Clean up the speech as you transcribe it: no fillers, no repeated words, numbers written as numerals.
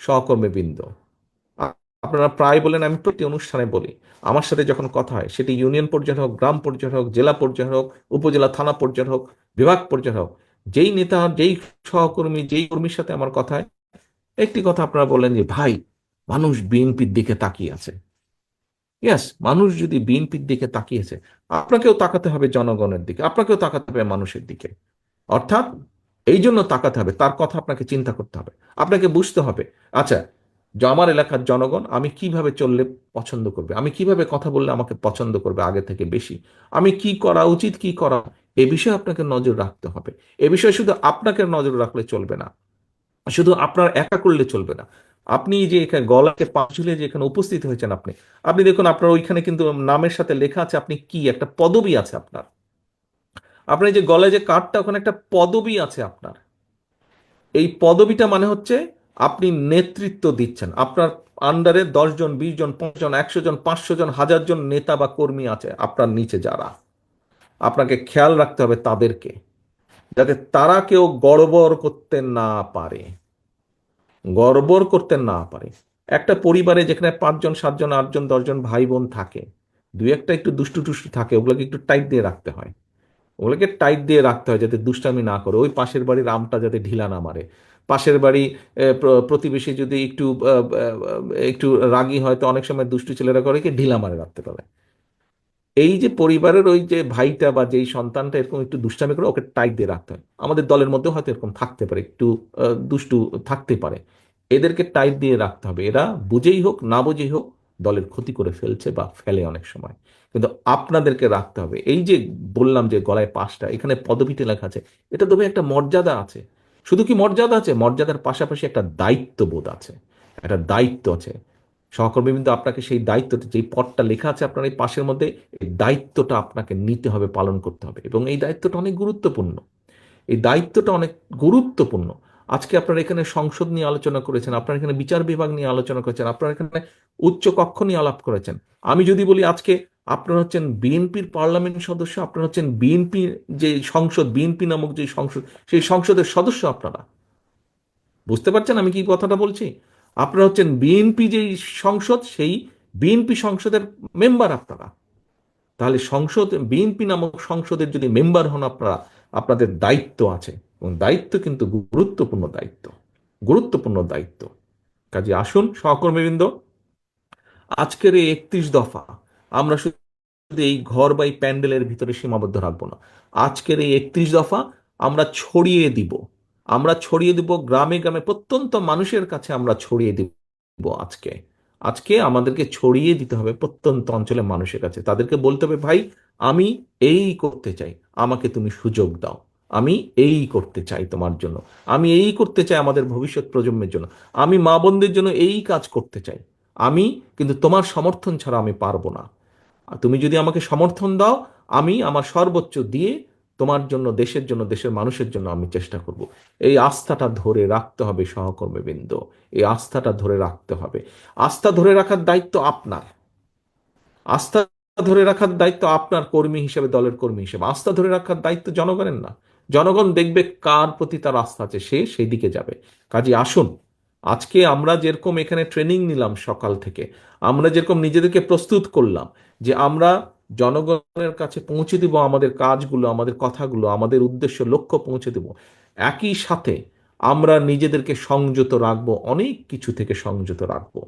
সহকর্মীবৃন্দ, আ- আপনারা প্রায় বলেন, আমি প্রতি অনুষ্ঠানে বলি, আমার সাথে যখন কথা হয় সেটি ইউনিয়ন পর্যায়ে হোক, গ্রাম পর্যায়ে হোক, জেলা পর্যায়ে হোক, উপজেলা থানা পর্যায়ে হোক, বিভাগ পর্যায়ে হোক, যেই নেতা, যেই সহকর্মী, যেই কর্মীর সাথে আমার কথা হয়, একটি কথা আপনারা বললেন যে ভাই, মানুষ বিএনপির দিকে তাকিয়ে আছে। ইয়েস, মানুষ যদি বিএনপির দিকে তাকিয়েছে, আপনাকেও তাকাতে হবে জনগণের দিকে, আপনাকেও তাকাতে হবে মানুষের দিকে। অর্থাৎ এই জন্য তাকাতে হবে, তার কথা আপনাকে চিন্তা করতে হবে, আপনাকে বুঝতে হবে, আচ্ছা, যে আমার এলাকার জনগণ আমি কিভাবে চললে পছন্দ করবে, আমি কিভাবে কথা বললে আমাকে পছন্দ করবে আগে থেকে বেশি, আমি কি করা উচিত, কি করা, এ বিষয়ে আপনাকে নজর রাখতে হবে। এ বিষয়ে শুধু আপনাকে নজর রাখলে চলবে না, শুধু আপনার একা করলে চলবে না। আপনি যে এখানে গলাকে পা ঝুলিয়ে যে এখানে উপস্থিত হয়েছেন, আপনি আপনি দেখুন, আপনার ওইখানে কিন্তু নামের সাথে লেখা আছে আপনি কি, একটা পদবি আছে আপনার। আপনার এই যে গলায় যে কার্ডটা, ওখানে একটা পদবি আছে আপনার। এই পদবিটা মানে হচ্ছে আপনি নেতৃত্ব দিচ্ছেন। আপনার আন্ডারে 10 জন, 20 জন, 5 জন, 100 জন, 500 জন, 1000 জন নেতা বা কর্মী আছে আপনার নিচে, যারা আপনাকে খেয়াল রাখতে হবে তাদেরকে, যাতে তারা কেউ গড়বড় করতে না পারে, গড়বড় করতে না পারে। একটা পরিবারে যেখানে 5 জন, 7 জন, 8 জন, 10 জন ভাই বোন থাকে, দুই একটা একটু দুষ্টু টুষ্টু থাকে, ওগুলোকে একটু টাইট দিয়ে রাখতে হয়। ওগুলোকে টাইট দিয়ে রাখতে হয় যাতে দুষ্টামি না করে, ওই পাশের বাড়ির আমটা যাতে ঢিলা না মারে। পাশের বাড়ি প্রতিবেশী যদি একটু একটু রাগী হয়, তো অনেক সময় দুষ্টু ছেলেরা করে কি, ঢিলা মারে রাখতে পারে। এই যে পরিবারের ওই যে ভাইটা বা যেই সন্তানটা এরকম একটু দুষ্টামি করে, ওকে টাইট দিয়ে রাখতে হয়। আমাদের দলের মধ্যে হয়তো এরকম থাকতে পারে, একটু দুষ্টু থাকতে পারে। এদেরকে টাইট দিয়ে রাখতে হবে, এরা বুঝেই হোক না বুঝেই হোক দলের ক্ষতি করে ফেলছে বা ফেলে অনেক সময়। কিন্তু আপনাদেরকে রাখতে হবে। এই যে বললাম যে গলায় পাঁচটা, এখানে পদবিতে লেখা আছে, এটা তবে একটা মর্যাদা আছে। শুধু কি মর্যাদা আছে, মর্যাদার পাশাপাশি একটা দায়িত্ববোধ আছে, একটা দায়িত্ব আছে। সহকর্মী কিন্তু আপনাকে সেই দায়িত্বটা, যেই পদটা লেখা আছে আপনার এই পাশের মধ্যে, এই দায়িত্বটা আপনাকে নিতে হবে, পালন করতে হবে, এবং এই দায়িত্বটা অনেক গুরুত্বপূর্ণ। এই দায়িত্বটা অনেক গুরুত্বপূর্ণ। আজকে আপনারা এখানে সংসদ নিয়ে আলোচনা করেছেন, আপনারা এখানে বিচার বিভাগ নিয়ে আলোচনা করেছেন, আপনারা এখানে উচ্চ কক্ষ নিয়ে আলাপ করেছেন। আমি যদি বলি আজকে আপনারা হচ্ছেন বিএনপির পার্লামেন্ট সদস্য, আপনারা হচ্ছেন বিএনপি যে সংসদ, বিএনপি নামক যে সংসদ, সেই সংসদের সদস্য আপনারা। বুঝতে পারছেন আমি কি কথাটা বলছি? আপনারা হচ্ছেন বিএনপি যেই সংসদ, সেই বিএনপি সংসদের মেম্বার আপনারা। তাহলে সংসদ, বিএনপি নামক সংসদের যদি মেম্বার হন আপনারা, আপনাদের দায়িত্ব আছে, এবং দায়িত্ব কিন্তু গুরুত্বপূর্ণ দায়িত্ব, গুরুত্বপূর্ণ দায়িত্ব। কাজে আসুন সহকর্মীবৃন্দ, আজকের এই 31 দফা আমরা শুধু এই ঘর বা এই প্যান্ডেলের ভিতরে সীমাবদ্ধ রাখবো না। আজকের এই 31 দফা আমরা ছড়িয়ে দিব, আমরা ছড়িয়ে দিব গ্রামে গ্রামে, প্রত্যন্ত মানুষের কাছে আমরা ছড়িয়ে দিব। আজকে, আজকে আমাদেরকে ছড়িয়ে দিতে হবে প্রত্যন্ত অঞ্চলের মানুষের কাছে, তাদেরকে বলতে হবে ভাই, আমি এই করতে চাই, আমাকে তুমি সুযোগ দাও, আমি এই করতে চাই তোমার জন্য, আমি এই করতে চাই আমাদের ভবিষ্যৎ প্রজন্মের জন্য, আমি মা বোনদের জন্য এই কাজ করতে চাই। আমি, কিন্তু তোমার সমর্থন ছাড়া আমি পারবো না। আর তুমি যদি আমাকে সমর্থন দাও, আমি আমার সর্বোচ্চ দিয়ে তোমার জন্য, দেশের জন্য, দেশের মানুষের জন্য আমি চেষ্টা করব। এই আস্থাটা ধরে রাখতে হবে সহকর্মীবৃন্দ, এই আস্থাটা ধরে রাখতে হবে। আস্থা ধরে রাখার দায়িত্ব আপনার, আস্থা ধরে রাখার দায়িত্ব আপনার কর্মী হিসেবে, দলের কর্মী হিসেবে। আস্থা ধরে রাখার দায়িত্ব জনগণের না। জনগণ দেখবে কার প্রতি তার আস্থা আছে, সে সেই দিকে যাবে। কাজে আসুন, আজকে আমরা যেরকম এখানে ট্রেনিং নিলাম সকাল থেকে, আমরা যেরকম নিজেদেরকে প্রস্তুত করলাম যে আমরা জনগণের কাছে পৌঁছে দিব আমাদের কাজগুলো, আমাদের কথাগুলো, আমাদের উদ্দেশ্য, লক্ষ্য পৌঁছে দেব, একই সাথে আমরা নিজেদেরকে সংযত রাখবো, অনেক কিছু থেকে সংযত রাখবো।